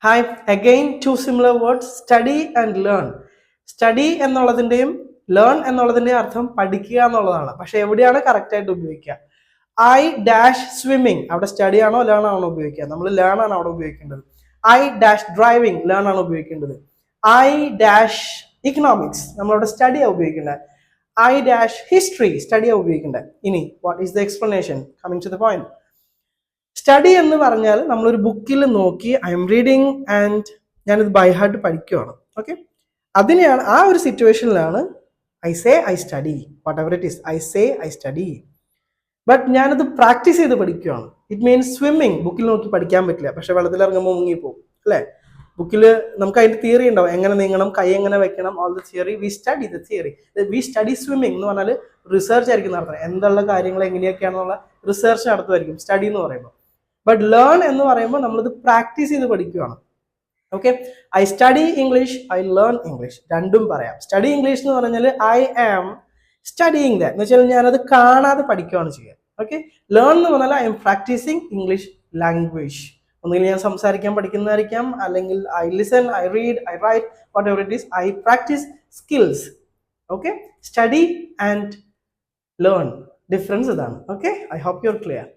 Hi, again two similar words, study and learn. Study എന്നുള്ളതിന്റെയും learn എന്നുള്ളതിന്റെയും അർത്ഥം പഠിക്കുക എന്നുള്ളതാണ്. പക്ഷെ എവിടെയാണ് കറക്റ്റ് ആയിട്ട് ഉപയോഗിക്കുക? ഐ ഡാഷ് സ്വിമ്മിങ്, അവിടെ സ്റ്റഡി ആണോ ലേൺ ആണോ ഉപയോഗിക്കുക? നമ്മൾ ലേൺ ആണ് അവിടെ ഉപയോഗിക്കേണ്ടത്. ഐ ഡാഷ് ഡ്രൈവിംഗ്, ലേൺ ആണ് ഉപയോഗിക്കേണ്ടത്. ഐ ഡാഷ് ഇക്കണോമിക്സ്, നമ്മളവിടെ സ്റ്റഡി ആണ് ഉപയോഗിക്കേണ്ടത്. ഐ ഡാഷ് ഹിസ്റ്ററി, സ്റ്റഡി ആണ് ഉപയോഗിക്കേണ്ടത്. ഇനി what is the explanation? Coming to the point. Study എന്ന് പറഞ്ഞാൽ നമ്മളൊരു ബുക്കിൽ നോക്കി ഐ എം റീഡിങ് ആൻഡ് ഞാനിത് ബൈ ഹാർട്ട് പഠിക്കുകയാണ്. ഓക്കെ, അതിനെയാണ് ആ ഒരു സിറ്റുവേഷനിലാണ് I say I study, whatever it is, I say I study. But ഞാനത് പ്രാക്ടീസ് ചെയ്ത് പഠിക്കുകയാണ്. It means swimming. ബുക്കിൽ നോക്കി പഠിക്കാൻ പറ്റില്ല, പക്ഷെ വെള്ളത്തിൽ ഇറങ്ങുമ്പോൾ മുങ്ങിപ്പോകും അല്ലേ? ബുക്കിൽ നമുക്ക് അതിന്റെ തിയറി ഉണ്ടാവും, എങ്ങനെ നീങ്ങണം, കൈ എങ്ങനെ വെക്കണം, all the theory. We study the theory. We study swimming എന്ന് പറഞ്ഞാൽ റിസർച്ച് ആയിരിക്കും നടത്തുന്നത്. എന്തുള്ള കാര്യങ്ങൾ എങ്ങനെയൊക്കെയാണെന്നുള്ള റിസർച്ച് നടത്തുമായിരിക്കും സ്റ്റഡി എന്ന് പറയുമ്പോൾ. ബട്ട് ലേൺ എന്ന് പറയുമ്പോൾ നമ്മളിത് പ്രാക്ടീസ് ചെയ്ത് പഠിക്കുകയാണ്. Okay, I study English, I learn English, രണ്ടും പറയാം. സ്റ്റഡി ഇംഗ്ലീഷ് എന്ന് പറഞ്ഞാൽ ഐ ആം സ്റ്റഡിങ് ദാറ്റ്, എന്ന് വെച്ചാൽ ഞാനത് കാണാതെ പഠിക്കുകയാണ് ചെയ്യുക. ഓക്കെ, ലേൺ എന്ന് പറഞ്ഞാൽ I'm practising English language. ഒന്നുകിൽ ഞാൻ സംസാരിക്കാൻ പഠിക്കുന്നതായിരിക്കാം, അല്ലെങ്കിൽ I listen, I read, I write, whatever it is, I practise skills. Okay, study and learn difference ഇതാണ്. Okay, I hope you are clear.